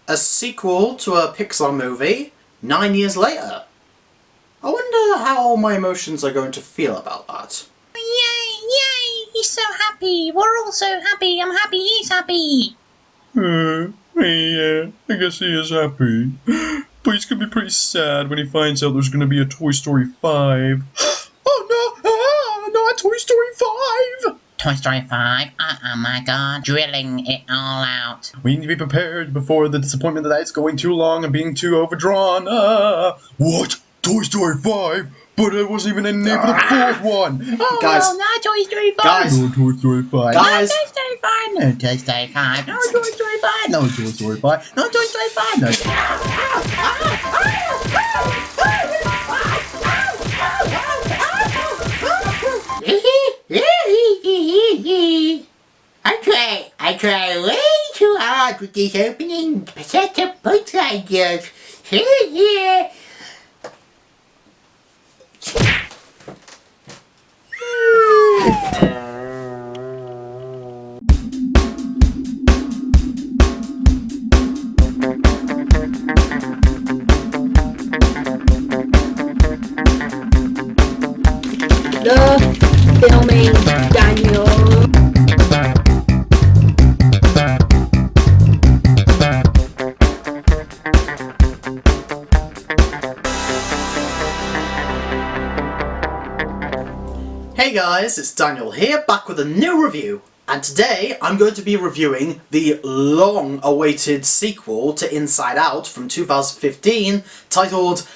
A sequel to a Pixar movie 9 years later. I wonder how my emotions are going to feel about that. Yay, yay, he's so happy. We're all so happy. I'm happy he's happy. Yeah, I guess he is happy. But he's gonna be pretty sad when he finds out there's gonna be a Toy Story 5. Oh no! Ah, not Toy Story 5! Toy Story 5? Oh my god, drilling it all out. We need to be prepared before the disappointment that it's going too long and being too overdrawn. What? Toy Story 5? But it wasn't even in the name for the fourth one! Oh Guys. no, not Toy Story 5! Guys. No Toy Story 5. Guys. No Toy Story 5! No Toy Story 5! No Toy Story 5! No Toy Story 5. No Toy Story 5! No. I try way too hard with this opening set of books I just. Filming Daniel. Hey guys, it's Daniel here, back with a new review. And today I'm going to be reviewing the long-awaited sequel to Inside Out from 2015, titled,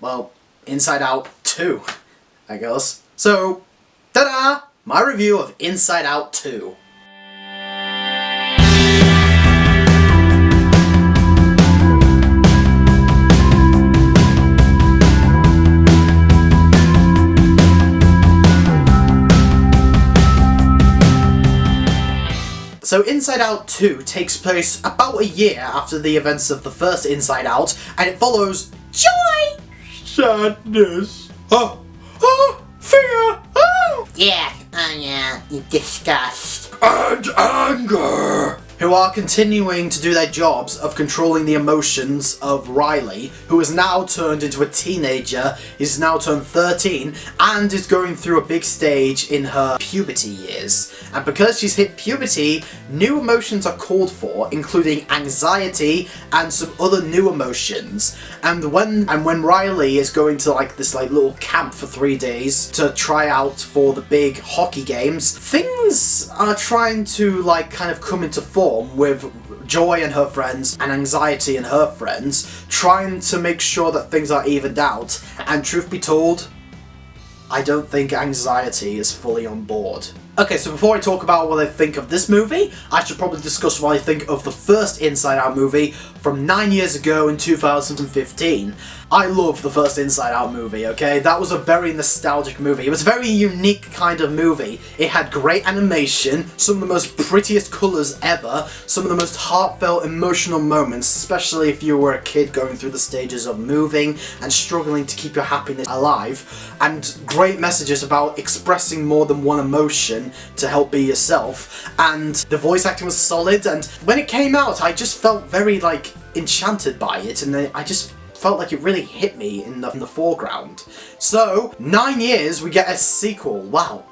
well, Inside Out 2, I guess. So, ta-da! My review of Inside Out 2. So Inside Out 2 takes place about a year after the events of the first Inside Out, and it follows joy, Sadness. fear, Yeah, disgust. And anger. who are continuing to do their jobs of controlling the emotions of Riley, who is now turned into a teenager, is now turned 13, and is going through a big stage in her puberty years. And because she's hit puberty, new emotions are called for, including anxiety and some other new emotions. And when Riley is going to this little camp for 3 days to try out for the big hockey games, things are trying to kind of come into form, with Joy and her friends and Anxiety and her friends trying to make sure that things are evened out. And truth be told, I don't think Anxiety is fully on board. Okay, so before I talk about what I think of this movie, I should probably discuss what I think of the first Inside Out movie from 9 years ago in 2015. I love the first Inside Out movie, okay? That was a very nostalgic movie. It was a very unique kind of movie. It had great animation, some of the most prettiest colours ever, some of the most heartfelt, emotional moments, especially if you were a kid going through the stages of moving and struggling to keep your happiness alive, and great messages about expressing more than one emotion to help be yourself. And the voice acting was solid, and when it came out, I just felt very, enchanted by it, and I just felt like it really hit me in the foreground. So, 9 years, we get a sequel. Wow.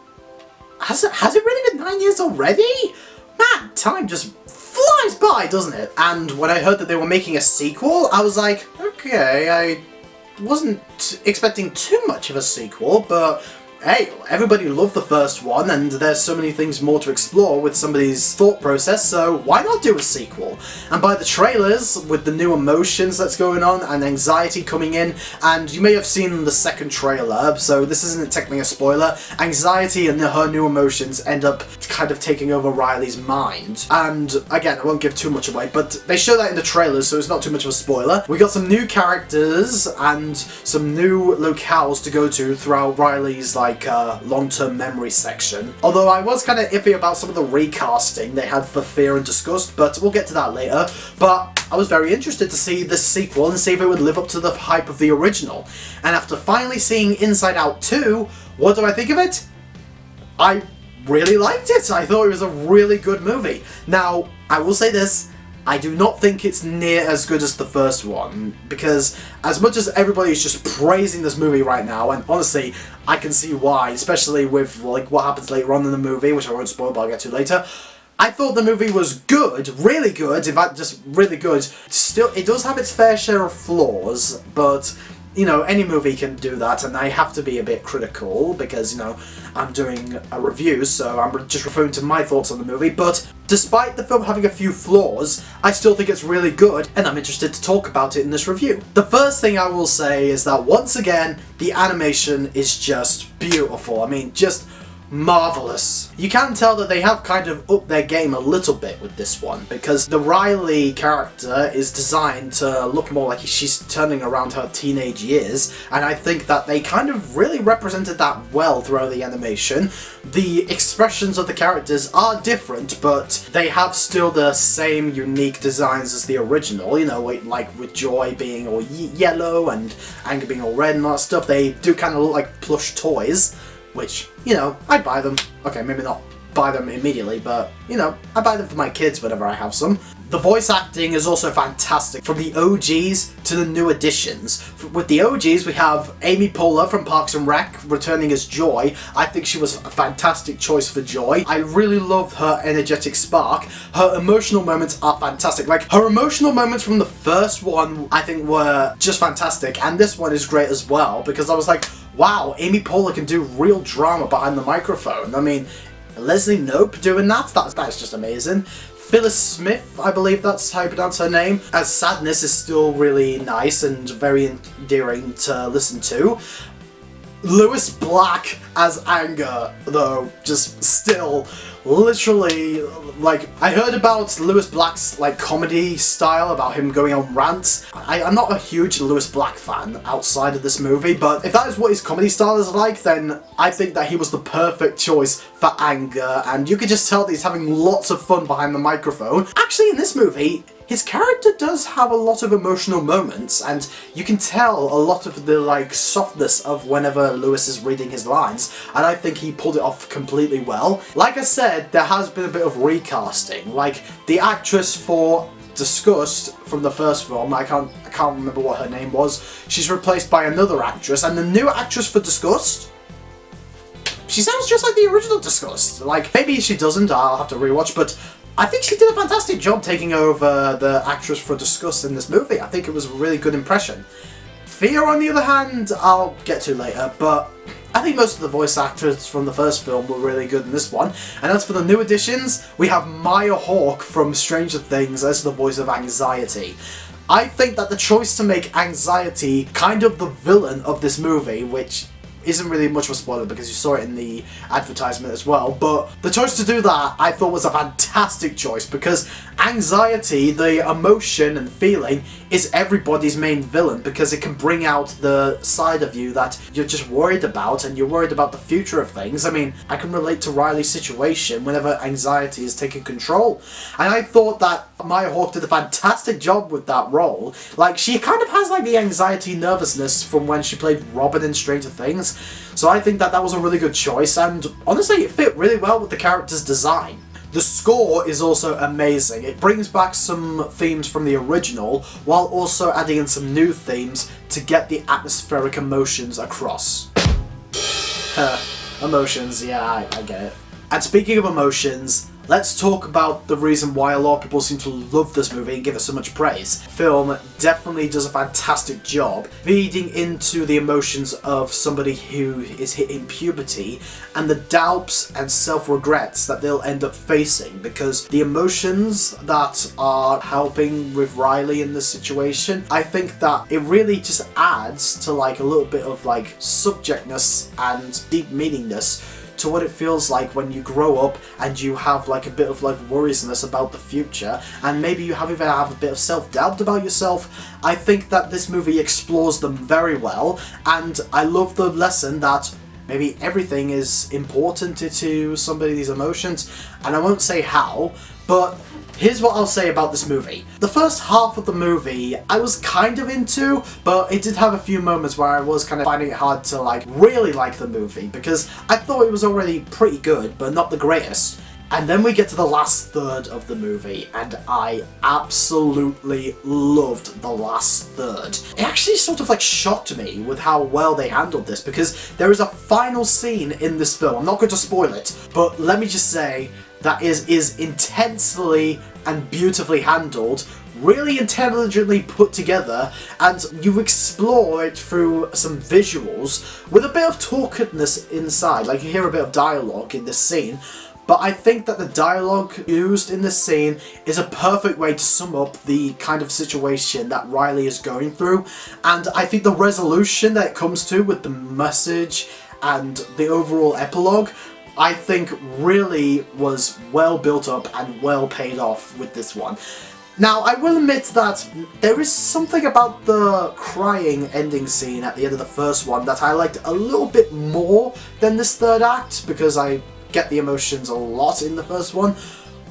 Has it really been 9 years already? Man, time just flies by, doesn't it? And when I heard that they were making a sequel, I was like, okay, I wasn't expecting too much of a sequel, but hey, everybody loved the first one, and there's so many things more to explore with somebody's thought process, so why not do a sequel? And by the trailers, with the new emotions that's going on, and Anxiety coming in, and you may have seen the second trailer, so this isn't technically a spoiler, Anxiety and her new emotions end up kind of taking over Riley's mind. And again, I won't give too much away, but they show that in the trailers, so it's not too much of a spoiler. We got some new characters, and some new locales to go to throughout Riley's, long-term memory section. Although I was kind of iffy about some of the recasting they had for Fear and Disgust, but we'll get to that later. But I was very interested to see this sequel and see if it would live up to the hype of the original. And after finally seeing Inside Out 2, what do I think of it? I really liked it. I thought it was a really good movie. Now, I will say this, I do not think it's near as good as the first one, because as much as everybody is just praising this movie right now, and honestly, I can see why, especially with like what happens later on in the movie, which I won't spoil, but I'll get to later. I thought the movie was good, really good, in fact just really good. Still, it does have its fair share of flaws, but you know, any movie can do that, and I have to be a bit critical because, you know, I'm doing a review, so I'm just referring to my thoughts on the movie, but despite the film having a few flaws, I still think it's really good, and I'm interested to talk about it in this review. The first thing I will say is that, once again, the animation is just beautiful. I mean, just marvellous. You can tell that they have kind of upped their game a little bit with this one, because the Riley character is designed to look more like she's turning around her teenage years, and I think that they kind of really represented that well throughout the animation. The expressions of the characters are different, but they have still the same unique designs as the original, you know, like with Joy being all yellow and Anger being all red and all that stuff. They do kind of look like plush toys, which, you know, I'd buy them. Okay, maybe not buy them immediately, but, you know, I buy them for my kids whenever I have some. The voice acting is also fantastic, from the OGs to the new additions. With the OGs, we have Amy Poehler from Parks and Rec returning as Joy. I think she was a fantastic choice for Joy. I really love her energetic spark. Her emotional moments are fantastic. Like, her emotional moments from the first one, I think, were just fantastic, and this one is great as well, because I was like, wow, Amy Poehler can do real drama behind the microphone. I mean, Leslie Knope doing that's just amazing. Phyllis Smith, I believe that's how you pronounce her name, as Sadness is still really nice and very endearing to listen to. Lewis Black as Anger, though, just still literally, like, I heard about Lewis Black's, like, comedy style, about him going on rants. I'm not a huge Lewis Black fan outside of this movie, but if that is what his comedy style is like, then I think that he was the perfect choice for Anger, and you could just tell that he's having lots of fun behind the microphone. Actually, in this movie, his character does have a lot of emotional moments, and you can tell a lot of the, like, softness of whenever Lewis is reading his lines, and I think he pulled it off completely well. Like I said, there has been a bit of recasting. Like, the actress for Disgust from the first film, I can't remember what her name was, she's replaced by another actress, and the new actress for Disgust, she sounds just like the original Disgust. Like, maybe she doesn't, I'll have to rewatch, but I think she did a fantastic job taking over the actress for Disgust in this movie. I think it was a really good impression. Fear, on the other hand, I'll get to later, but I think most of the voice actors from the first film were really good in this one. And as for the new additions, we have Maya Hawke from Stranger Things as the voice of Anxiety. I think that the choice to make Anxiety kind of the villain of this movie, which isn't really much of a spoiler because you saw it in the advertisement as well, but the choice to do that I thought was a fantastic choice, because anxiety, the emotion and feeling, is everybody's main villain, because it can bring out the side of you that you're just worried about, and you're worried about the future of things. I mean, I can relate to Riley's situation whenever anxiety is taking control, and I thought that Maya Hawke did a fantastic job with that role. Like, she kind of has like the anxiety nervousness from when she played Robin in Stranger Things, so I think that that was a really good choice, and honestly it fit really well with the character's design. The score is also amazing. It brings back some themes from the original, while also adding in some new themes to get the atmospheric emotions across. Emotions, yeah, I get it. And speaking of emotions, let's talk about the reason why a lot of people seem to love this movie and give it so much praise. Film definitely does a fantastic job feeding into the emotions of somebody who is hitting puberty and the doubts and self-regrets that they'll end up facing, because the emotions that are helping with Riley in this situation, I think that it really just adds to like a little bit of like subjectness and deep meaningness to what it feels like when you grow up and you have like a bit of like worrisome about the future, and maybe you even have a bit of self-doubt about yourself. I think that this movie explores them very well, and I love the lesson that maybe everything is important to somebody's emotions, and I won't say how, but here's what I'll say about this movie. The first half of the movie I was kind of into, but it did have a few moments where I was kind of finding it hard to like really like the movie, because I thought it was already pretty good, but not the greatest. And then we get to the last third of the movie, and I absolutely loved the last third. It actually sort of like shocked me with how well they handled this, because there is a final scene in this film. I'm not going to spoil it, but let me just say that is intensely and beautifully handled, really intelligently put together, and you explore it through some visuals with a bit of talkedness inside. Like, you hear a bit of dialogue in this scene, but I think that the dialogue used in this scene is a perfect way to sum up the kind of situation that Riley is going through, and I think the resolution that it comes to with the message and the overall epilogue, I think really was well built up and well paid off with this one. Now, I will admit that there is something about the crying ending scene at the end of the first one that I liked a little bit more than this third act, because I get the emotions a lot in the first one,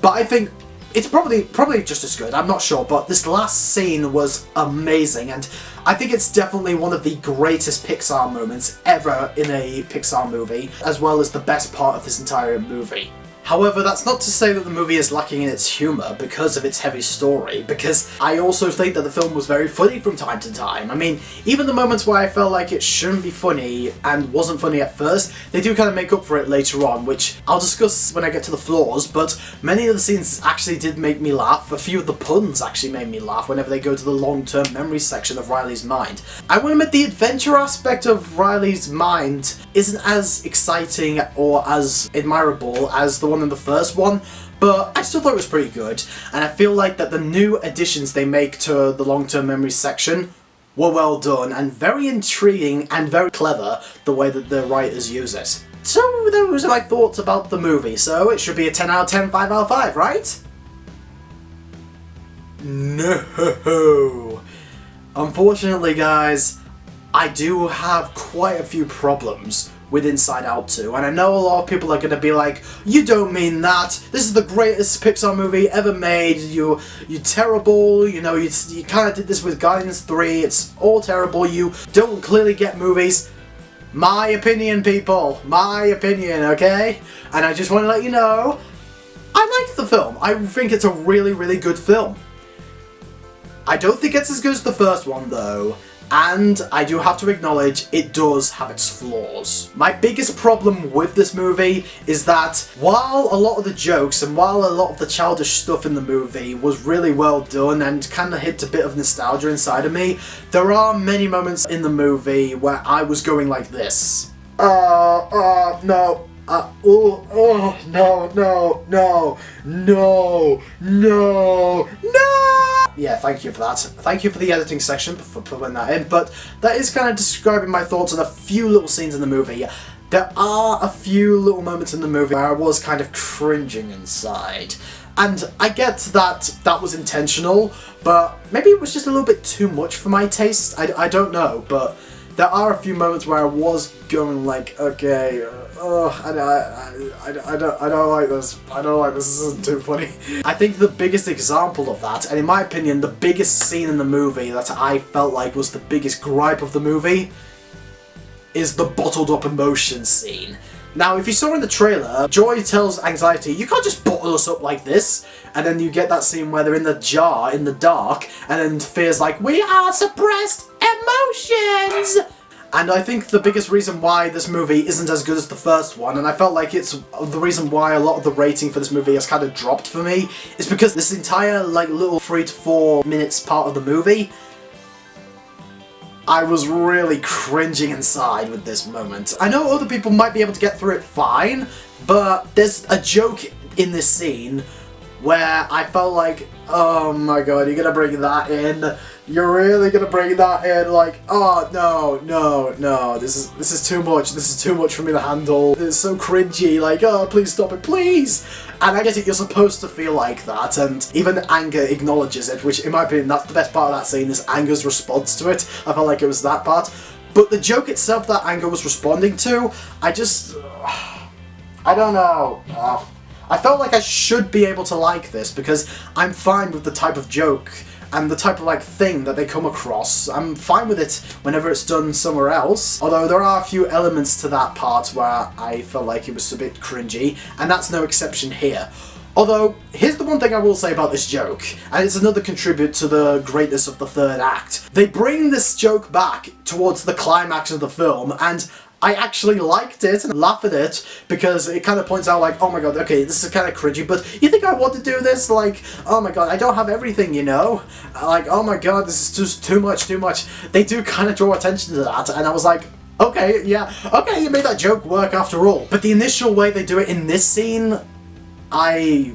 but I think it's probably just as good, I'm not sure, but this last scene was amazing, and I think it's definitely one of the greatest Pixar moments ever in a Pixar movie, as well as the best part of this entire movie. However, that's not to say that the movie is lacking in its humour because of its heavy story, because I also think that the film was very funny from time to time. I mean, even the moments where I felt like it shouldn't be funny and wasn't funny at first, they do kind of make up for it later on, which I'll discuss when I get to the flaws, but many of the scenes actually did make me laugh. A few of the puns actually made me laugh whenever they go to the long-term memory section of Riley's mind. I will admit the adventure aspect of Riley's mind isn't as exciting or as admirable as the one in the first one, but I still thought it was pretty good, and I feel like that the new additions they make to the long-term memory section were well done and very intriguing and very clever the way that the writers use it. So those are my thoughts about the movie, so it should be a 10 out of 10, 5 out of 5, right? No! Unfortunately, guys, I do have quite a few problems with Inside Out 2, and I know a lot of people are going to be like, you don't mean that, this is the greatest Pixar movie ever made, you're terrible, you know, you kind of did this with Guardians 3, it's all terrible, you don't clearly get movies. My opinion, people, my opinion, okay? And I just want to let you know, I like the film. I think it's a really, really good film. I don't think it's as good as the first one, though. And I do have to acknowledge, it does have its flaws. My biggest problem with this movie is that while a lot of the jokes and while a lot of the childish stuff in the movie was really well done and kind of hit a bit of nostalgia inside of me, there are many moments in the movie where I was going like this. No. No. Yeah, thank you for that. Thank you for the editing section for putting that in, but that is kind of describing my thoughts on a few little scenes in the movie. There are a few little moments in the movie where I was kind of cringing inside. And I get that that was intentional, but maybe it was just a little bit too much for my taste. I don't know, but there are a few moments where I was going like, okay, I don't like this. I don't like this. This isn't too funny. I think the biggest example of that, and in my opinion, the biggest scene in the movie that I felt like was the biggest gripe of the movie, is the bottled up emotion scene. Now, if you saw in the trailer, Joy tells Anxiety, you can't just bottle us up like this, and then you get that scene where they're in the jar, in the dark, and then Fear's like, we are suppressed emotions! And I think the biggest reason why this movie isn't as good as the first one, and I felt like it's the reason why a lot of the rating for this movie has kind of dropped for me, is because this entire, like, little 3 to 4 minutes part of the movie, I was really cringing inside with this moment. I know other people might be able to get through it fine, but there's a joke in this scene where I felt like, oh my god, you're gonna bring that in? You're really gonna bring that in? Like, oh no, this is too much. This is too much for me to handle. It's so cringy. Like, oh, please stop it, please. And I guess you're supposed to feel like that, and even Anger acknowledges it, which in my opinion, that's the best part of that scene, is Anger's response to it. I felt like it was that part. But the joke itself that Anger was responding to, I don't know. I felt like I should be able to like this, because I'm fine with the type of joke and the type of like thing that they come across. I'm fine with it whenever it's done somewhere else, although there are a few elements to that part where I felt like it was a bit cringy, and that's no exception here. Although, here's the one thing I will say about this joke, and it's another contribute to the greatness of the third act. They bring this joke back towards the climax of the film, and I actually liked it and laughed at it because it kind of points out like, oh my god, okay, this is kind of cringy, but you think I want to do this? Like, oh my god, I don't have everything, you know? Like, oh my god, this is just too much. They do kind of draw attention to that, and I was like, okay, yeah, okay, you made that joke work after all. But the initial way they do it in this scene, I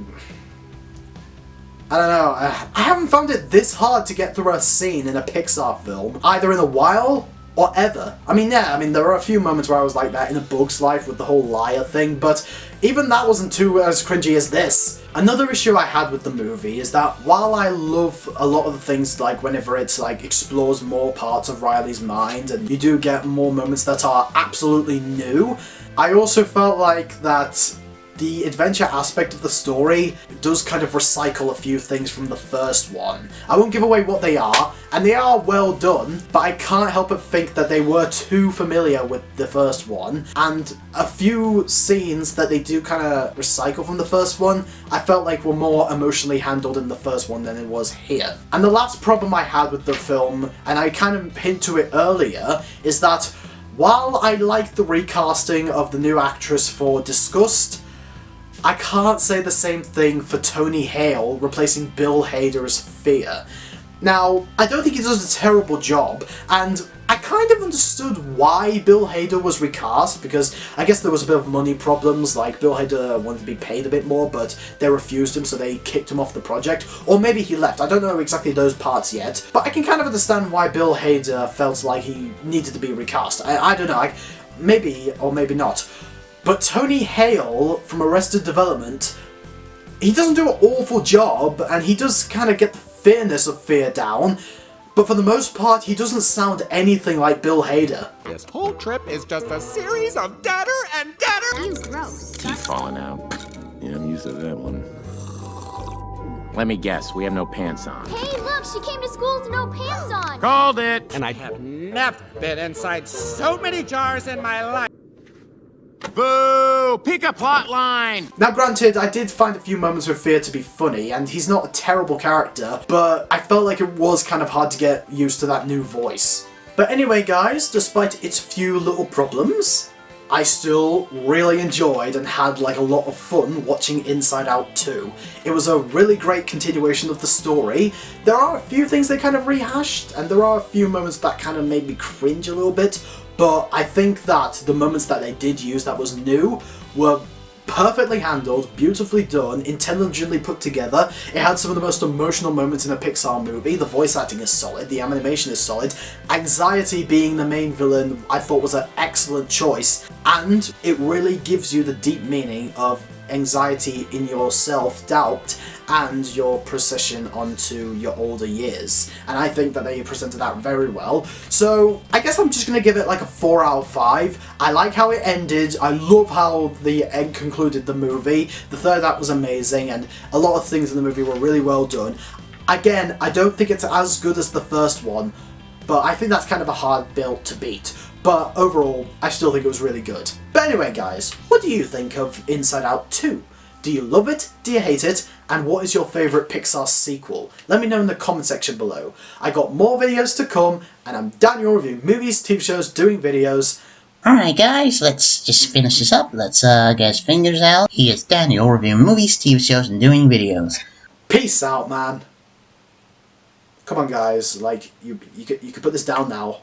don't know, I haven't found it this hard to get through a scene in a Pixar film, either in a while or ever. I mean, there are a few moments where I was like that in A Bug's Life with the whole liar thing, but even that wasn't too as cringy as this. Another issue I had with the movie is that while I love a lot of the things, like whenever it's like explores more parts of Riley's mind and you do get more moments that are absolutely new, I also felt like that the adventure aspect of the story does kind of recycle a few things from the first one. I won't give away what they are, and they are well done, but I can't help but think that they were too familiar with the first one, and a few scenes that they do kind of recycle from the first one, I felt like were more emotionally handled in the first one than it was here. And the last problem I had with the film, and I kind of hint to it earlier, is that while I like the recasting of the new actress for Disgust, I can't say the same thing for Tony Hale replacing Bill Hader as Fear. Now, I don't think he does a terrible job, and I kind of understood why Bill Hader was recast, because I guess there was a bit of money problems, like Bill Hader wanted to be paid a bit more, but they refused him, so they kicked him off the project. Or maybe he left, I don't know exactly those parts yet, but I can kind of understand why Bill Hader felt like he needed to be recast. I don't know, maybe or maybe not. But Tony Hale from Arrested Development, he doesn't do an awful job, and he does kind of get the fearness of Fear down, but for the most part, he doesn't sound anything like Bill Hader. This whole trip is just a series of deader and deader. You gross. Teeth falling out. Yeah, I'm used to that one. Let me guess, we have no pants on. Hey, look, she came to school with no pants on. Called it! And I have never been inside so many jars in my life. Boo! Pick a plot line! Now granted, I did find a few moments with Fear to be funny, and he's not a terrible character, but I felt like it was kind of hard to get used to that new voice. But anyway guys, despite its few little problems, I still really enjoyed and had like a lot of fun watching Inside Out 2. It was a really great continuation of the story. There are a few things they kind of rehashed, and there are a few moments that kind of made me cringe a little bit, but I think that the moments that they did use that was new were perfectly handled, beautifully done, intelligently put together. It had some of the most emotional moments in a Pixar movie. The voice acting is solid, the animation is solid. Anxiety being the main villain I thought was an excellent choice, and it really gives you the deep meaning of anxiety in your self-doubt and your procession onto your older years, and I think that they presented that very well. So I guess I'm just gonna give it like a 4 out of 5. I like how it ended. I love how the end concluded the movie. The third act was amazing, and a lot of things in the movie were really well done. Again, I don't think it's as good as the first one, but I think that's kind of a hard bill to beat. But overall, I still think it was really good. But anyway guys, what do you think of Inside Out 2? Do you love it? Do you hate it? And what is your favourite Pixar sequel? Let me know in the comment section below. I got more videos to come, and I'm Daniel reviewing movies, TV shows, doing videos. Alright guys, let's just finish this up. Let's get his fingers out. He is Daniel reviewing movies, TV shows, and doing videos. Peace out, man. Come on guys, like, you could put this down now.